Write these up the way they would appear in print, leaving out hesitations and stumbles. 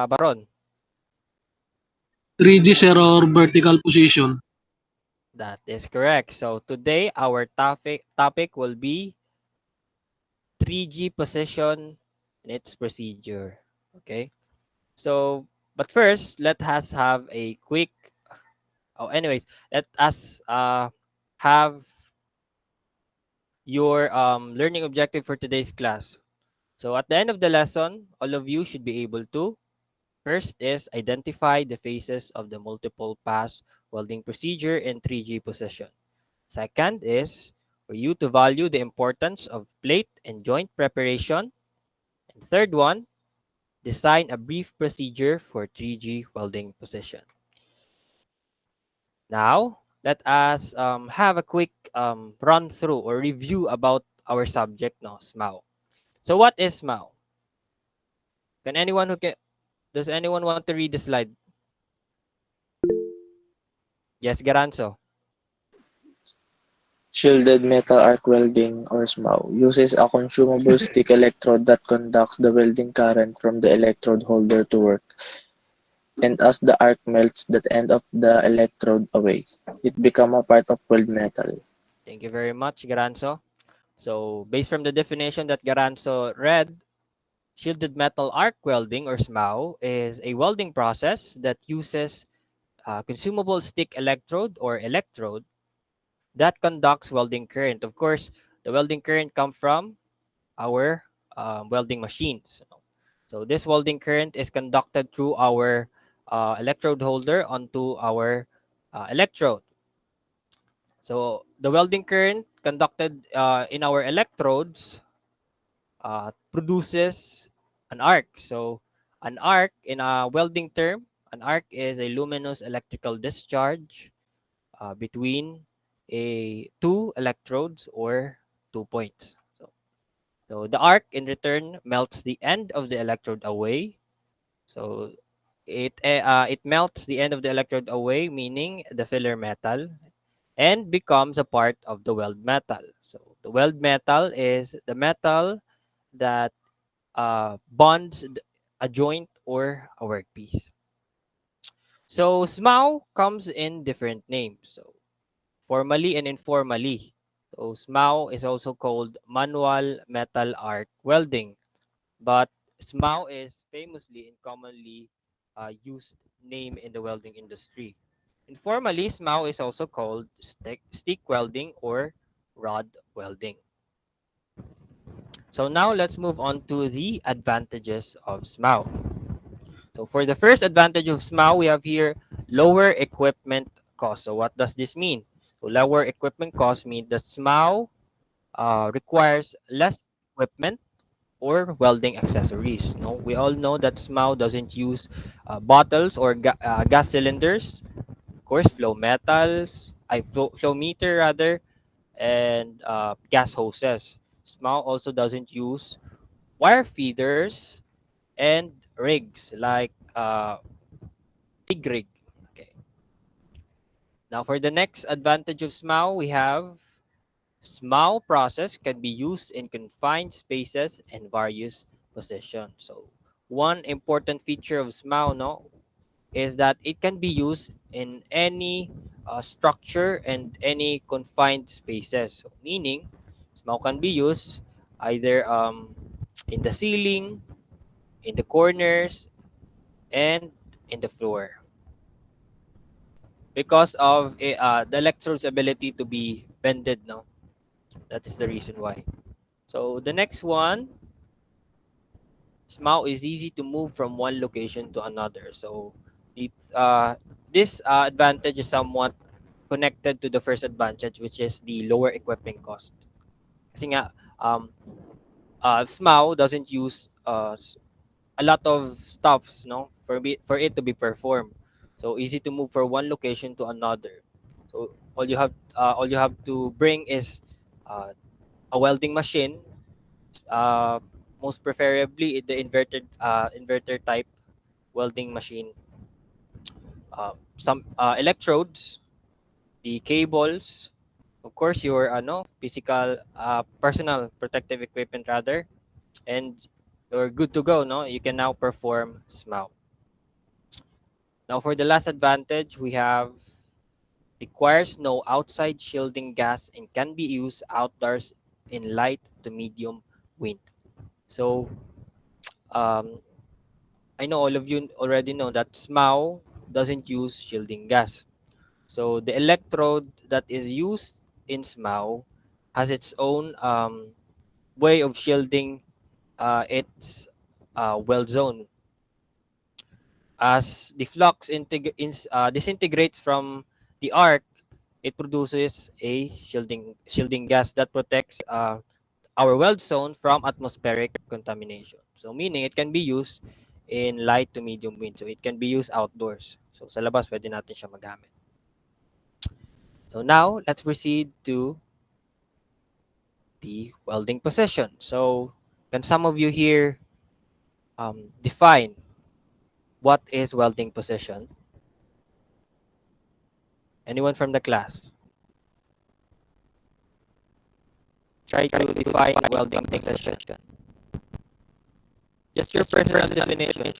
Baron? 3G sir or vertical position. That is correct. So today our topic will be 3G position and its procedure. Okay. So, but first, let us have a quick. Oh, anyways, let us have your learning objective for today's class. So at the end of the lesson, all of you should be able to first is identify the phases of the multiple pass welding procedure in 3G position. Second is for you to value the importance of plate and joint preparation. And third one, design a brief procedure for 3G welding position. Now, let us have a quick run through or review about our subject now, SMAO. So what is SMAO? Can anyone who can does anyone want to read the slide? Yes, Garanzo. Shielded metal arc welding or SMAW uses a consumable stick electrode that conducts the welding current from the electrode holder to work, and as the arc melts the end of the electrode away, it becomes a part of weld metal. Thank you very much, Garanzo. So, based from the definition that Garanzo read, shielded metal arc welding or SMAO is a welding process that uses consumable stick electrode or electrode that conducts welding current. Of course, the welding current comes from our welding machines. So this welding current is conducted through our electrode holder onto our electrode. So the welding current conducted in our electrodes produces an arc. So an arc in a welding term, an arc is a luminous electrical discharge between a two electrodes or 2 points. So the arc in return melts the end of the electrode away. So it melts the end of the electrode away, meaning the filler metal, and becomes a part of the weld metal. So the weld metal is the metal that bonds a joint or a workpiece. So SMAO comes in different names. So formally and informally. So SMAO is also called manual metal arc welding, but SMAO is famously and commonly used name in the welding industry. Informally, SMAO is also called stick welding or rod welding. So now let's move on to the advantages of SMAO. So for the first advantage of SMAO, we have here lower equipment cost. So what does this mean? So lower equipment cost means that SMAO requires less equipment or welding accessories. No, we all know that SMAO doesn't use bottles or gas cylinders. Of course, flow metals, flow meter rather, and gas hoses. SMAO also doesn't use wire feeders and rigs like big rig. Okay. Now for the next advantage of SMAO, we have SMAO process can be used in confined spaces and various positions. So one important feature of SMAO no, is that it can be used in any structure and any confined spaces. So, meaning SMAO can be used either in the ceiling, in the corners, and in the floor because of the electrode's ability to be bended. No, that is the reason why. So the next one, SMAO is easy to move from one location to another. So it's this advantage is somewhat connected to the first advantage, which is the lower equipment cost. Kasi nga, SMAO doesn't use a lot of stuffs, no, for it to be performed. So easy to move from one location to another. So all you have to bring is uh, a welding machine, uh, most preferably the inverter type welding machine, some electrodes, the cables, of course your physical personal protective equipment rather, and you're good to go. No, you can now perform SMAO. Now for the last advantage, we have requires no outside shielding gas and can be used outdoors in light to medium wind. So I know all of you already know that SMAO doesn't use shielding gas. So the electrode that is used in SMAO has its own way of shielding its weld zone. As the flux disintegrates from the arc, it produces a shielding gas that protects our weld zone from atmospheric contamination. So meaning it can be used in light to medium wind. So it can be used outdoors. So sa labas pwede natin siya magamit. So now let's proceed to the welding position. So can some of you here define what is welding position? Anyone from the class? Try to define welding position. Just your personal definition.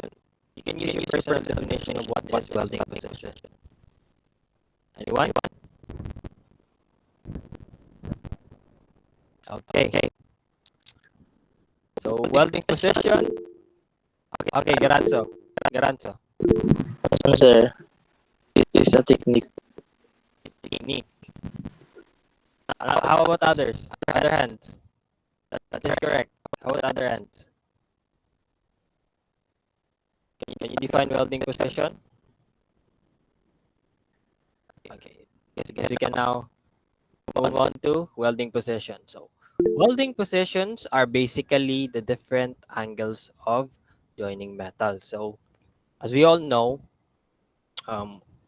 You can use your personal definition of what is welding position. Anyone? Okay. So welding position. Okay, Garanzo. Garanzo. Ano, sir? It is a technique. Technique. How about others? Other hands. That is correct. How about other hands? Can you define welding position? Okay. So guess we can now move on to welding position. So welding positions are basically the different angles of joining metal. So as we all know,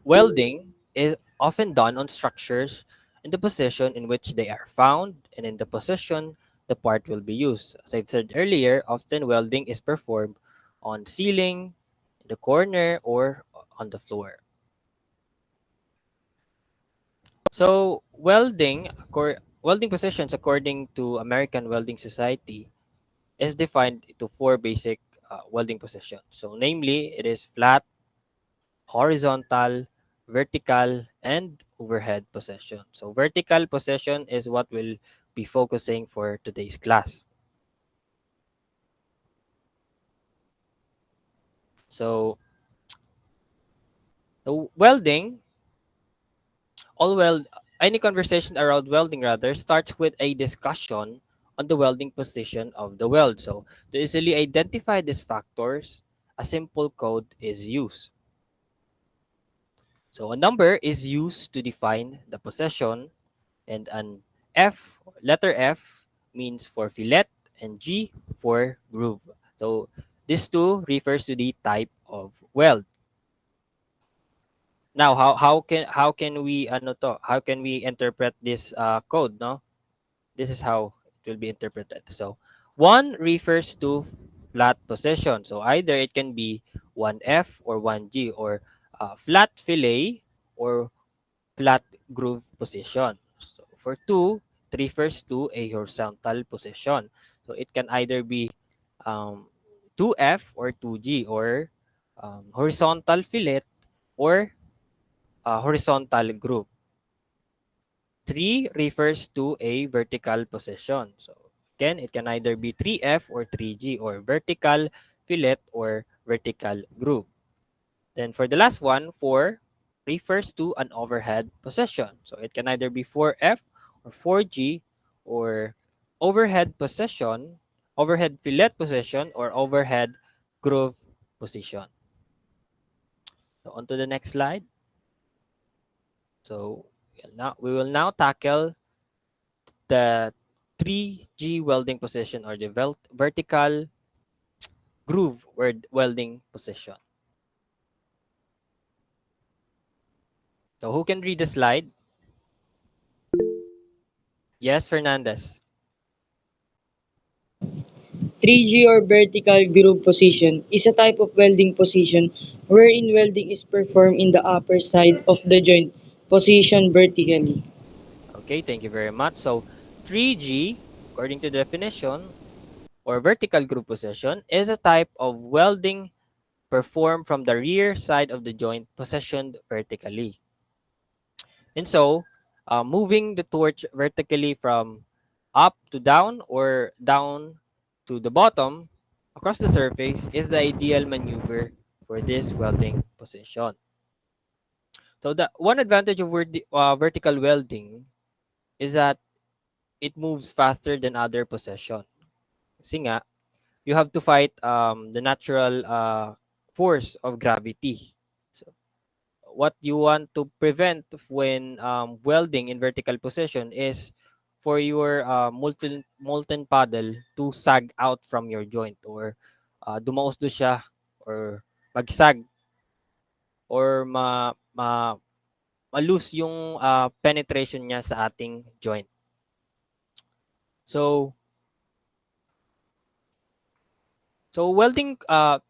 welding is often done on structures in the position in which they are found and in the position the part will be used. As I've said earlier, often welding is performed on ceiling, in the corner, or on the floor. So welding positions according to American Welding Society is defined into four basic welding positions. So namely, it is flat, horizontal, vertical, and overhead possession. So vertical possession is what we'll be focusing for today's class. So the welding, all weld, any conversation around welding rather starts with a discussion on the welding position of the weld. So to easily identify these factors, a simple code is used. So a number is used to define the possession, and an letter F means for fillet, and G for groove. So this two refers to the type of weld. Now how can we how can we interpret this code, no? This is how it will be interpreted. So one refers to flat position. So either it can be 1F or 1G, or flat fillet or flat groove position. So for two, it refers to a horizontal position. So it can either be um, 2F or 2G, or horizontal fillet or horizontal groove. Three refers to a vertical position. So again, it can either be 3F or 3G, or vertical fillet or vertical groove. Then for the last one, 4 refers to an overhead position. So it can either be 4F or 4G, or overhead position, overhead fillet position, or overhead groove position. So on to the next slide. So we will now tackle the 3G welding position, or the vertical groove welding position. So who can read the slide? Yes, Fernandez. 3G or vertical groove position is a type of welding position wherein welding is performed in the upper side of the joint, positioned vertically. Okay, thank you very much. So 3G, according to the definition, or vertical groove position, is a type of welding performed from the rear side of the joint positioned vertically. And so, moving the torch vertically from up to down or down to the bottom across the surface is the ideal maneuver for this welding position. So the one advantage of vertical welding is that it moves faster than other position. Kasi nga, you have to fight the natural force of gravity. So what you want to prevent when welding in vertical position is for your molten paddle to sag out from your joint or dumausdo siya or magsag or ma-loose yung penetration niya sa ating joint. So welding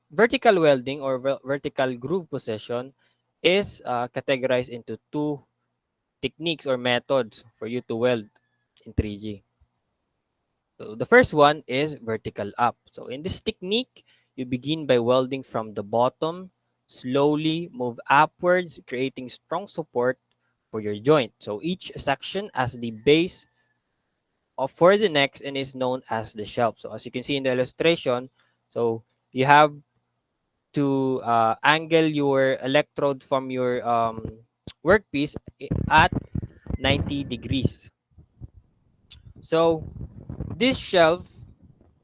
vertical welding or vertical groove position is categorized into two techniques or methods for you to weld in 3G. So the first one is vertical up. So in this technique, you begin by welding from the bottom, slowly move upwards, creating strong support for your joint. So each section as the base of for the next and is known as the shelf. So as you can see in the illustration, so you have to angle your electrode from your workpiece at 90 degrees. So this shelf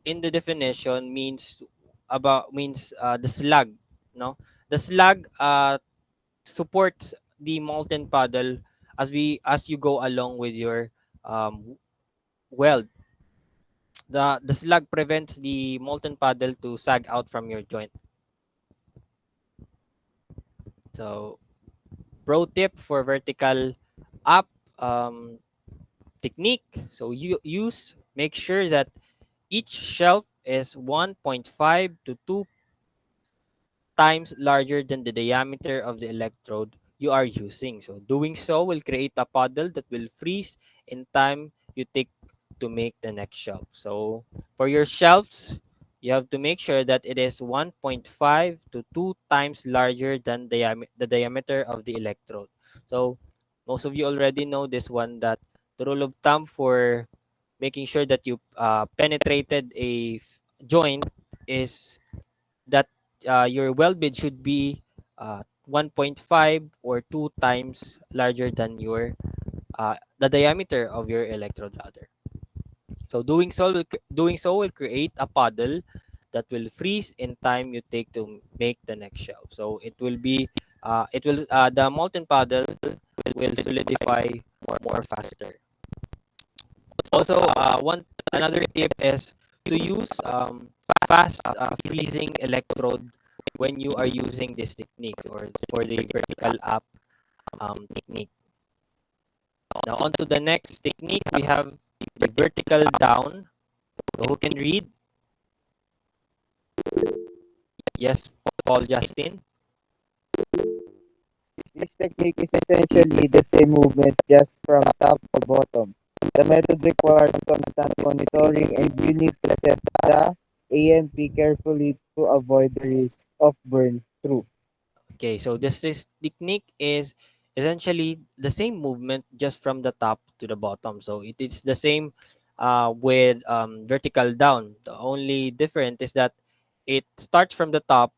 in the definition means the slug, no, the slug supports the molten paddle as you go along with your weld. The slug prevents the molten paddle to sag out from your joint. So pro tip for vertical up um, technique, so you make sure that each shelf is 1.5 to 2 times larger than the diameter of the electrode you are using. So doing so will create a puddle that will freeze in time you take to make the next shelf. So for your shelves, you have to make sure that it is 1.5 to 2 times larger than the diameter of the electrode. So most of you already know this one, that the rule of thumb for making sure that you penetrated a joint is that your well bed should be 1.5 or 2 times larger than your the diameter of your electrode rather. So doing so will create a puddle that will freeze in time you take to make the next shelf. So it will the molten puddle will solidify more faster. Also, one another tip is to use fast freezing electrode when you are using this technique or for the vertical up technique. Now on to the next technique, we have the vertical down. So who can read? Yes, Paul Justin. This technique is essentially the same movement just from top to bottom. The method requires constant monitoring and you need to set the AMP carefully to avoid the risk of burn through. Okay, so this technique is essentially the same movement just from the top to the bottom. So it is the same with vertical down. The only difference is that it starts from the top,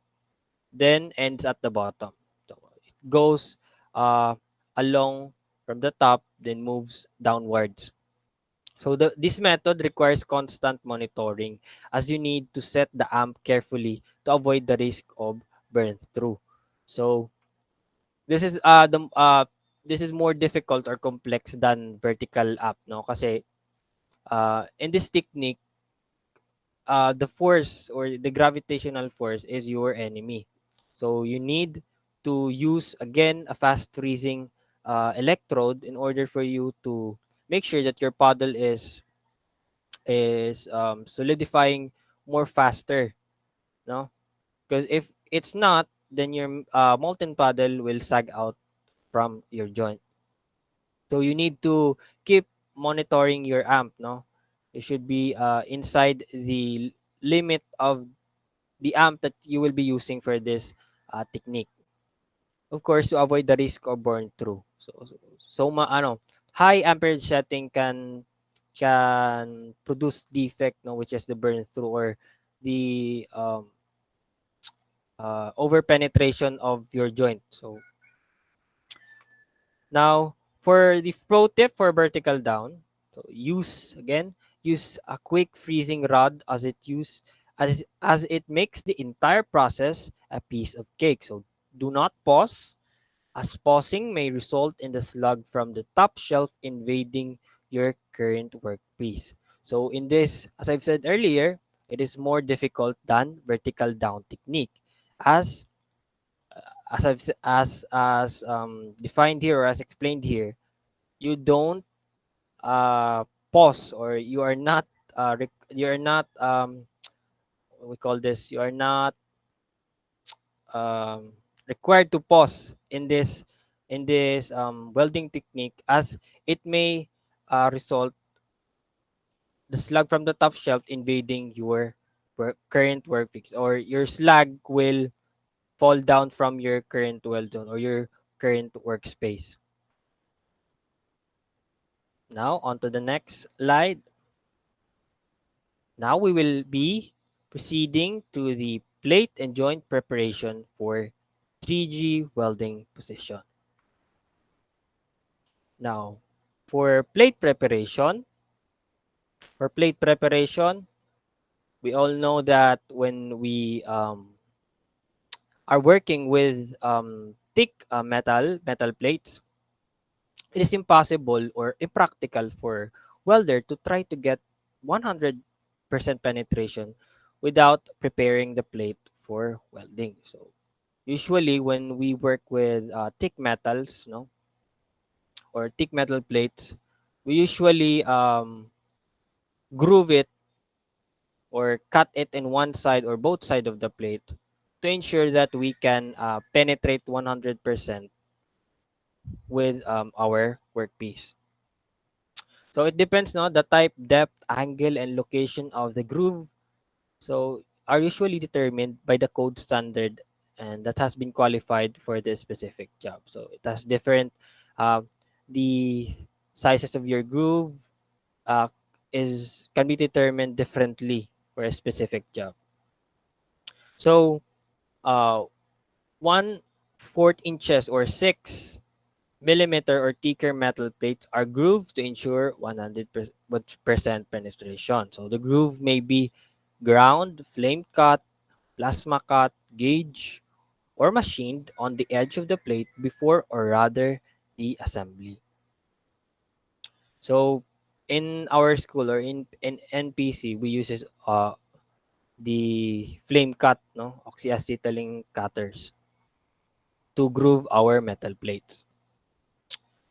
then ends at the bottom. So it goes along from the top, then moves downwards. So this method requires constant monitoring as you need to set the amp carefully to avoid the risk of burn through. So this is this is more difficult or complex than vertical up, no, kasi in this technique the force or the gravitational force is your enemy. So you need to use again a fast freezing electrode in order for you to make sure that your paddle is solidifying more faster, no, because if it's not, then your molten paddle will sag out from your joint. So you need to keep monitoring your amp, no? It should be inside the limit of the amp that you will be using for this technique. Of course, to avoid the risk of burn through. Ano, high amperage setting can produce defect, no, which is the burn through or the over penetration of your joint. So now for the pro tip for vertical down, so use a quick freezing rod as it makes the entire process a piece of cake. So do not pause, as pausing may result in the slug from the top shelf invading your current workpiece. So in this, as I've said earlier, it is more difficult than vertical down technique, as defined here or as explained here. You don't pause, or you are not you are not what we call this, you are not um, required to pause in this welding technique, as it may result the slug from the top shelf invading your current workpiece, or your slug will fall down from your current weld zone or your current workspace. Now on to the next slide. Now we will be proceeding to the plate and joint preparation for 3G welding position. Now, for plate preparation, we all know that when we are working with thick metal plates, it is impossible or impractical for welder to try to get 100% penetration without preparing the plate for welding. So usually when we work with thick metals, no, or thick metal plates, we usually groove it or cut it in one side or both side of the plate to ensure that we can penetrate 100% with our workpiece. So it depends, no, the type, depth, angle, and location of the groove. So are usually determined by the code standard and that has been qualified for this specific job. So it has different uh, the sizes of your groove uh, is can be determined differently for a specific job. So uh, 1/4 inches or 6 millimeter or thicker metal plates are grooved to ensure 100% penetration. So the groove may be ground, flame cut, plasma cut, gauge, or machined on the edge of the plate before or rather the assembly. So in our school or in NPC, we uses the flame cut, no, oxyacetylene cutters to groove our metal plates.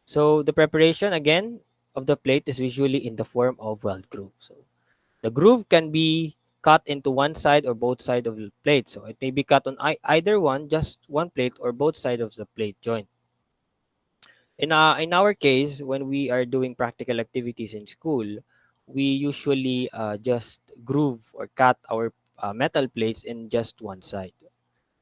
So the preparation again of the plate is usually in the form of weld groove. So the groove can be cut into one side or both side of the plate. So it may be cut on either one, just one plate, or both sides of the plate joint. In our case, when we are doing practical activities in school, we usually just groove or cut our metal plates in just one side.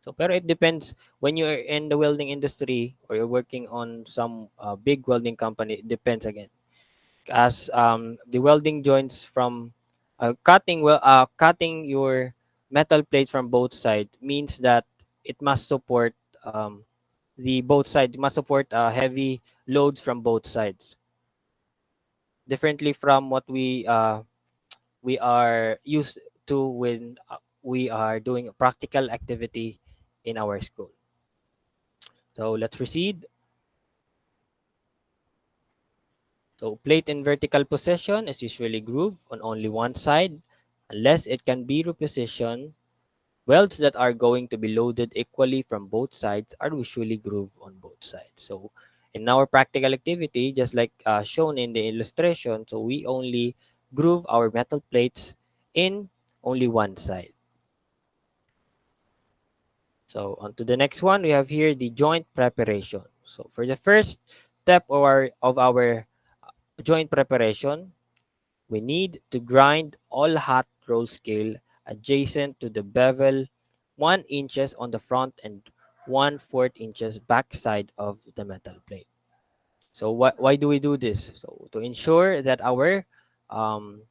So, pero it depends when you're in the welding industry or you're working on some big welding company. It depends again, as the welding joints from cutting your metal plates from both sides means that it must support the both sides. It must support heavy loads from both sides, differently from what we are used to when we are doing a practical activity in our school. So let's proceed. So plate in vertical position is usually grooved on only one side unless it can be repositioned. Welds that are going to be loaded equally from both sides are usually grooved on both sides. So in our practical activity, just like shown in the illustration, so we only groove our metal plates in only one side. So on to the next one, we have here the joint preparation. So for the first step of our joint preparation, we need to grind all hot roll scale adjacent to the bevel, 1 inches on the front and 1/4 inches backside of the metal plate. So why do we do this? So to ensure that our um,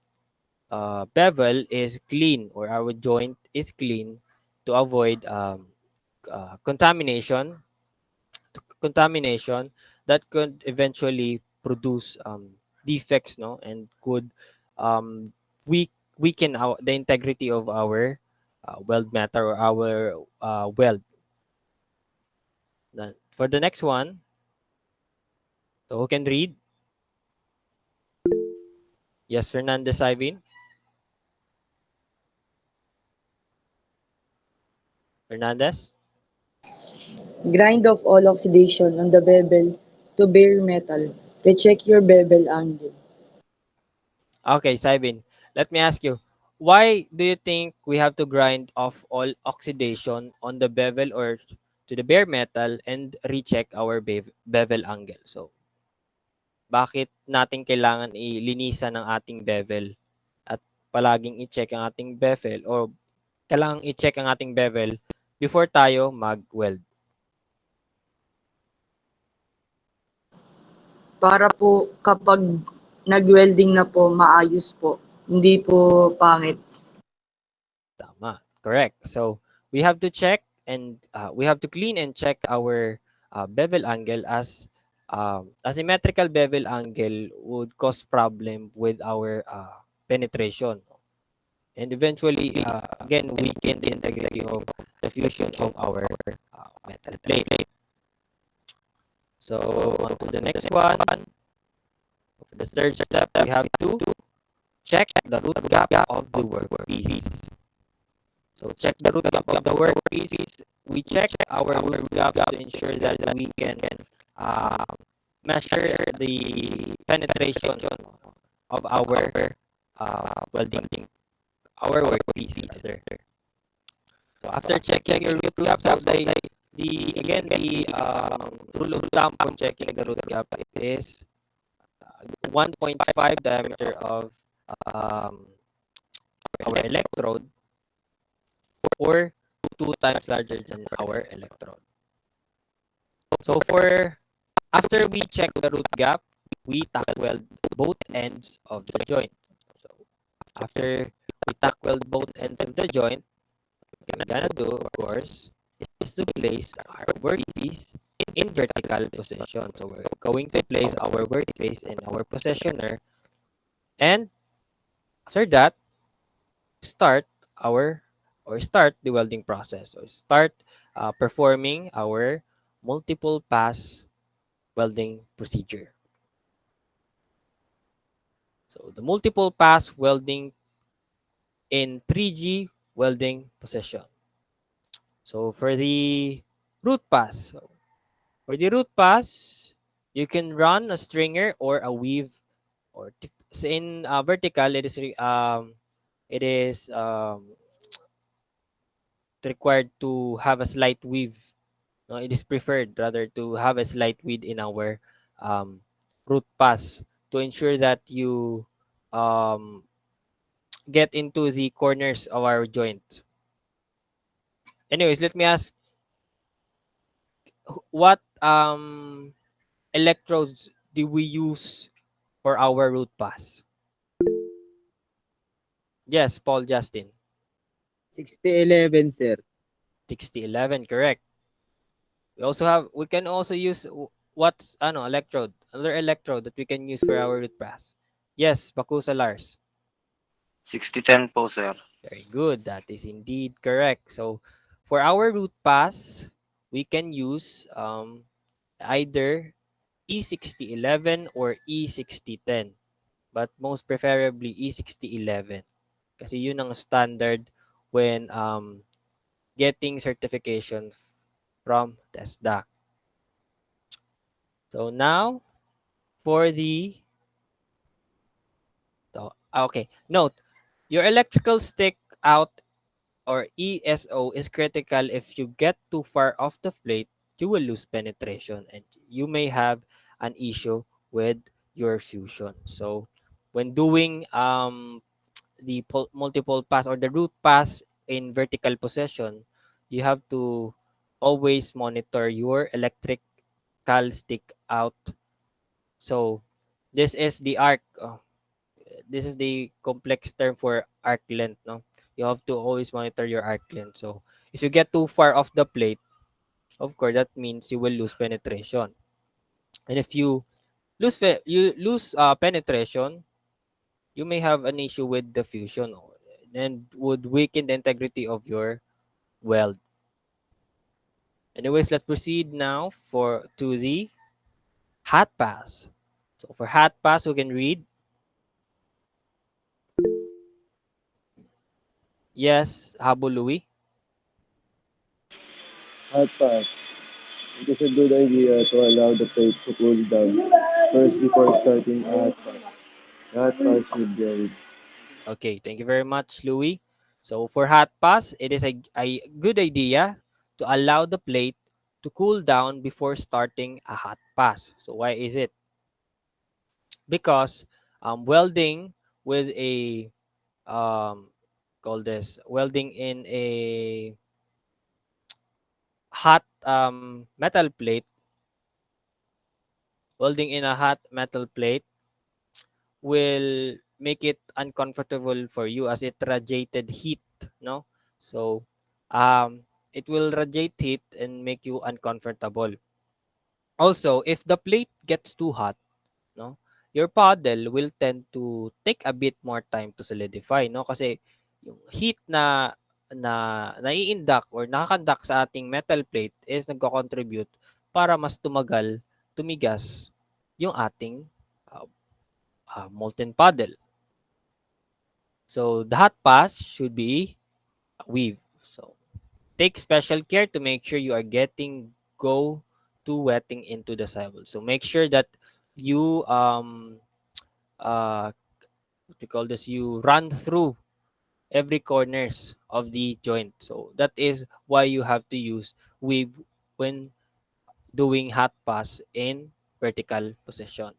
bevel is clean or our joint is clean to avoid contamination that could eventually produce defects, no, and could um, weak, weaken the integrity of our weld metal or our weld. For the next one, so who can read? Yes, Fernandez Ivan. Fernandez. Grind off all oxidation on the bevel to bare metal. Recheck your bevel angle. Okay, Saibin, let me ask you, why do you think we have to grind off all oxidation on the bevel or to the bare metal and recheck our bevel angle? So, bakit natin kailangan ilinisan ang ating bevel at palaging i-check ang ating bevel o kailangang i-check ang ating bevel before tayo mag-weld? Para po kapag nag-welding na po, maayos po. Hindi po pangit. Tama. Correct. So, we have to check and we have to clean and check our bevel angle as asymmetrical bevel angle would cause problem with our penetration. And eventually, again, weaken the integrity of the fusion of our metal plate. So, on to the next one. For the third step, we have to check the root gap of the workpiece. So check the root gap of the workpiece. We check our root gap to ensure that we can uh, measure the penetration of our welding, our workpiece rather. So after checking your root gap, so the again the rule of thumb for checking the root gap is 1.5 diameter of um, our electrode or 2 times larger than our electrode. So for after we check the root gap, we tack weld both ends of the joint. So after we tack weld both ends of the joint, what we're gonna do, of course, is to place our workpiece in vertical position. So we're going to place our workpiece in our positioner, and after that, start our start the welding process or start performing our multiple pass welding procedure. So the multiple pass welding in 3G welding position. So for the root pass, so for the root pass, you can run a stringer or a weave or so in vertical it is required to have a slight weave. No, it is preferred rather to have a slight weave in our um, root pass to ensure that you um, get into the corners of our joint. Anyways, let me ask, what electrodes do we use for our root pass? Yes, Paul Justin. 6011, sir. 6011, correct. We can also use what's electrode, another electrode that we can use for our root pass. Yes, Bakusa Lars. 6010 po, sir. Very good. That is indeed correct. So for our root pass, we can use either E6011 or E6010. But most preferably E6011. Kasi yun ang standard when getting certification from TESDAC. So now for the okay, note your electrical stick out or ESO is critical. If you get too far off the plate, you will lose penetration and you may have an issue with your fusion. So when doing the multiple pass or the root pass in vertical possession, you have to always monitor your electrical stick out. So this is the arc. This is the complex term for arc length. No, you have to always monitor your arc length. So if you get too far off the plate, of course that means you will lose penetration. And if you you lose penetration, you may have an issue with diffusion and would weaken the integrity of your weld. Anyways, let's proceed now for to the hot pass. So for hot pass, we can read yes, Habo Louis. Hot pass. It is a good idea to allow the plate to cool down first before starting a hot pass. The hot pass should be ready. Okay, thank you very much, Louis. So for hot pass, it is a good idea to allow the plate to cool down before starting a hot pass. So why is it? Because welding with a um, call this welding in a hot metal plate, welding in a hot metal plate will make it uncomfortable for you as it radiated heat, no? So it will radiate heat and make you uncomfortable. Also, if the plate gets too hot, no, your paddle will tend to take a bit more time to solidify, no? Kasi yung heat na nai-induct or nakakandak sa ating metal plate is nagko-contribute para mas tumigas yung ating uh, molten paddle. So the hot pass should be a weave. So take special care to make sure you are getting go to wetting into the sidewall. So make sure that you uh what you call this, you run through every corners of the joint. So that is why you have to use weave when doing hot pass in vertical position.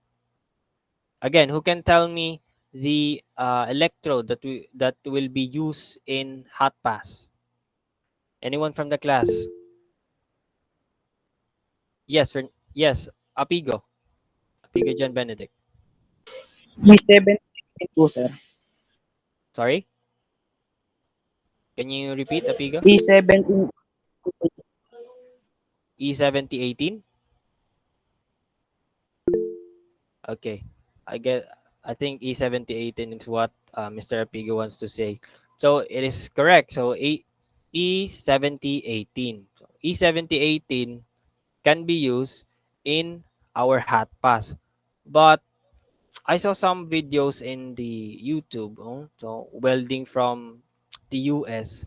Again, who can tell me the electrode that will be used in hot pass? Anyone from the class? Yes, yes, Apigo. Apigo John Benedict. E7 po, sir. Sorry? Can you repeat, Apigo? E7 E7018? Okay. I get I think E7018 is what Mr. Apigo wants to say. So it is correct. So E7018. So E7018 can be used in our hot pass. But I saw some videos in the YouTube, so welding from the US.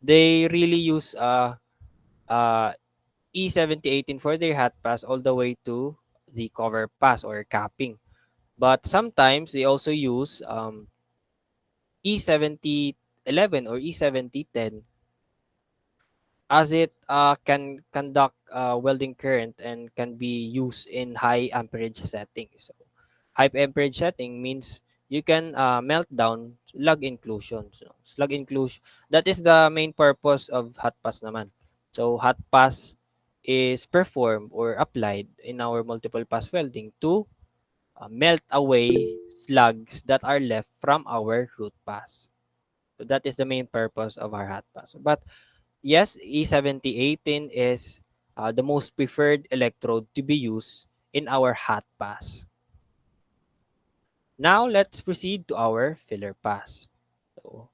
They really use uh E7018 for their hot pass all the way to the cover pass or capping. But sometimes they also use E7011 or E7010 as it can conduct welding current and can be used in high amperage settings. So high amperage setting means you can melt down slug inclusion. So slug inclusion, that is the main purpose of hot pass naman. So hot pass is performed or applied in our multiple pass welding to melt away slugs that are left from our root pass. So that is the main purpose of our hot pass. But yes, E7018 is the most preferred electrode to be used in our hot pass. Now let's proceed to our filler pass. So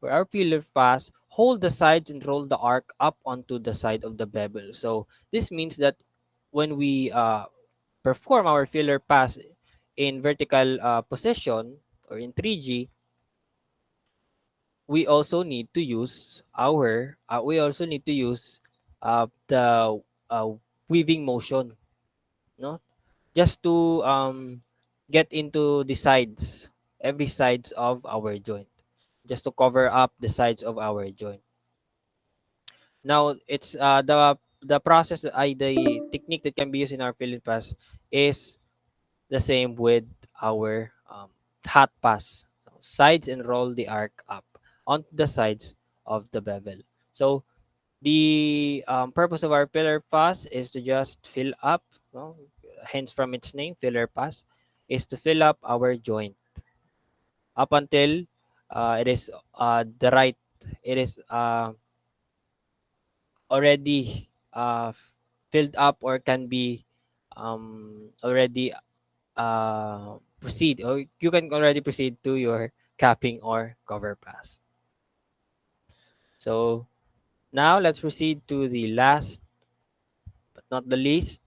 for our filler pass, hold the sides and roll the arc up onto the side of the bevel. So this means that when we perform our filler pass in vertical position or in 3G, we also need to use the uh, weaving motion, no, just to get into the sides, every sides of our joint, just to cover up the sides of our joint. Now it's the process, the technique that can be used in our filling pass is the same with our hot pass. sides and roll the arc up onto the sides of the bevel. So the purpose of our filler pass is to just fill up, no? Hence from its name, filler pass, is to fill up our joint up until it is the right, it is already filled up or can be already proceed, or you can already proceed to your capping or cover pass. So now let's proceed to the last but not the least,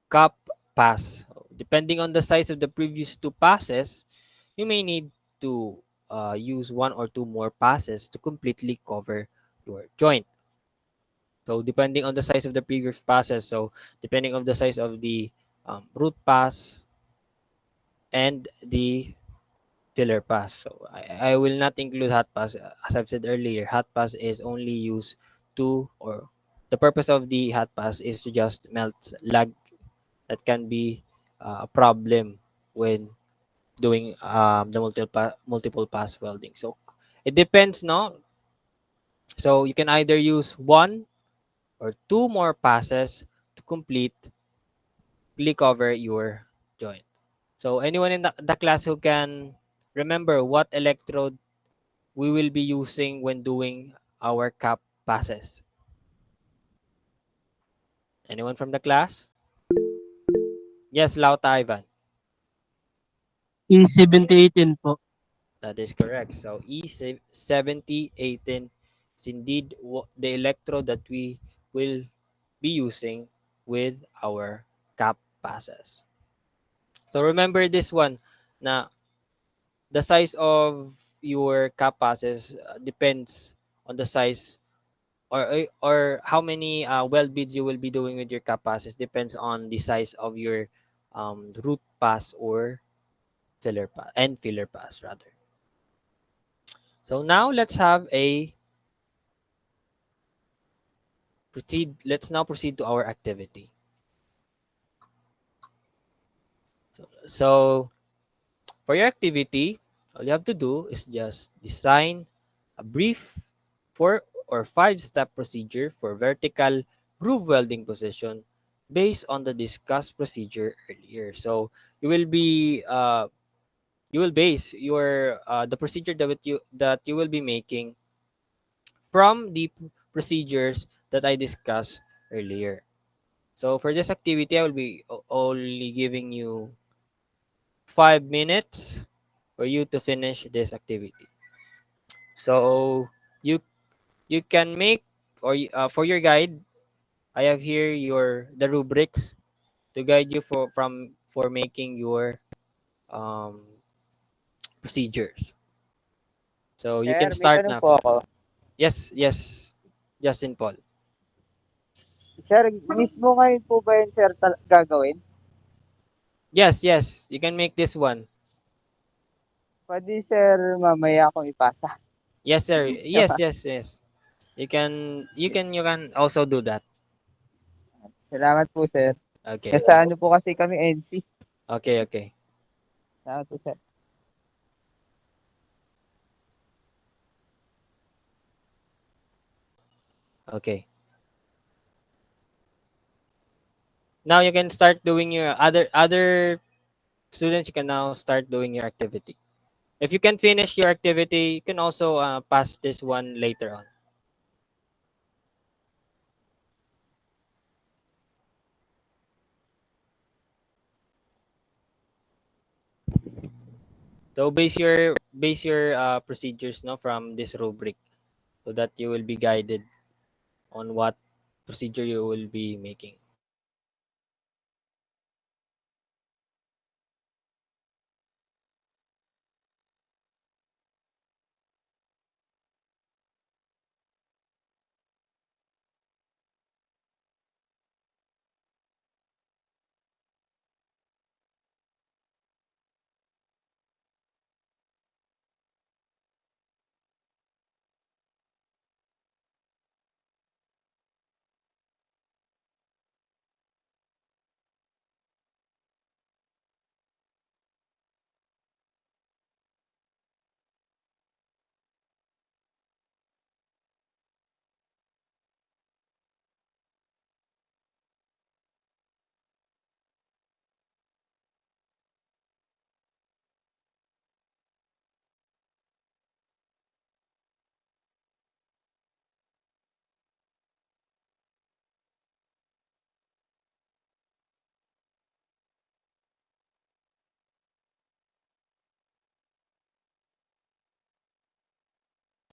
cup pass. So, depending on the size of the previous two passes, you may need to use one or two more passes to completely cover your joint. So depending on the size of the previous passes, so depending on the size of the root pass and the filler pass. So I will not include hot pass. As I've said earlier, hot pass is only used to, or the purpose of the hot pass is to just melt lag that can be a problem when doing the multiple pass welding. So it depends, no? So you can either use one or two more passes to completely cover your joint. So anyone in the class who can remember what electrode we will be using when doing our cap passes? Anyone from the class? Yes, Lauta Ivan. E7018 po. That is correct. So E7018 is indeed the electrode that we will be using with our cap passes. So remember this one, na the size of your cap passes depends on the size, or how many weld beads you will be doing with your cap passes depends on the size of your root pass or filler pass rather. So now let's now proceed to our activity. So for your activity, all you have to do is just design a brief 4 or 5 step procedure for vertical groove welding position based on the discussed procedure earlier. So you will be you will base your the procedure that you will be making from the procedures that I discussed earlier. So for this activity, I will be only giving you 5 minutes for you to finish this activity. So you you can make, for your guide, I have here the rubrics to guide you for making your um, procedures. So you Sir, can may start tanong now. po ako. Yes, yes, Justin Paul. Sir, mismo ngayon po ba yun, sir, gagawin? Yes, yes, you can make this one. Pwede, sir, mamaya akong ipasa. Yes, sir. Yes, yes, yes. You can also do that. Salamat po, sir. Okay, Nasa okay. ano po kasi kami, NC. Okay, okay. Salamat po, sir. Okay. Now you can start doing your other students, you can now start doing your activity. If you can finish your activity, you can also pass this one later on. So base your procedures, no, from this rubric, so that you will be guided on what procedure you will be making.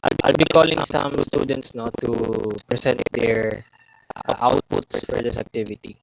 I'll be calling some students no to present their outputs for this activity.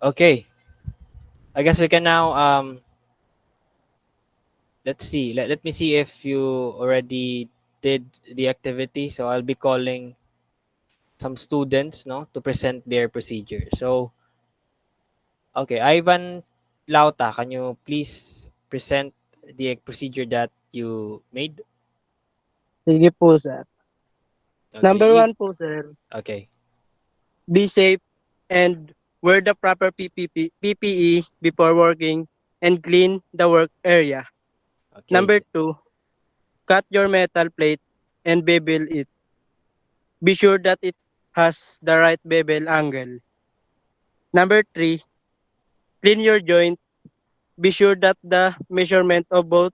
Okay, I guess we can now let's see. Let me see if you already did the activity. So I'll be calling some students no to present their procedure. So okay, Ivan Lauta, can you please present the procedure that you made? Sige po, sir. Okay. Number one po, sir, Okay. be safe and wear the proper PPE before working and clean the work area. Okay. Number two, cut your metal plate and bevel it. Be sure that it has the right bevel angle. Number three, clean your joint. Be sure that the measurement of both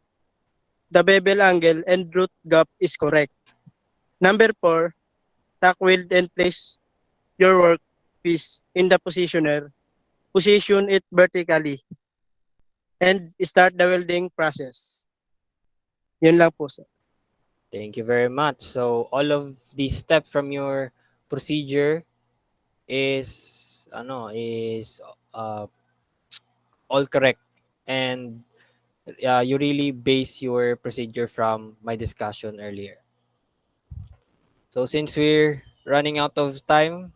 the bevel angle and root gap is correct. Number four, tack weld and place your workpiece in the positioner. Position it vertically and start the welding process. Yun lang po, sir. Thank you very much. So all of these steps from your procedure is uh, all correct, and you really base your procedure from my discussion earlier. So since we're running out of time,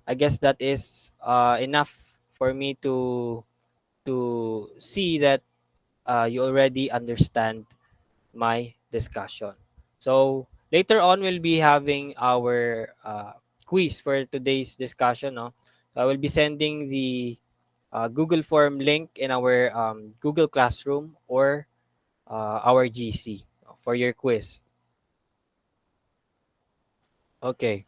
I guess that is enough for me to see that you already understand my discussion. So later on, we'll be having our quiz for today's discussion. No? So I will be sending the Google Form link in our Google Classroom or our GC for your quiz. Okay.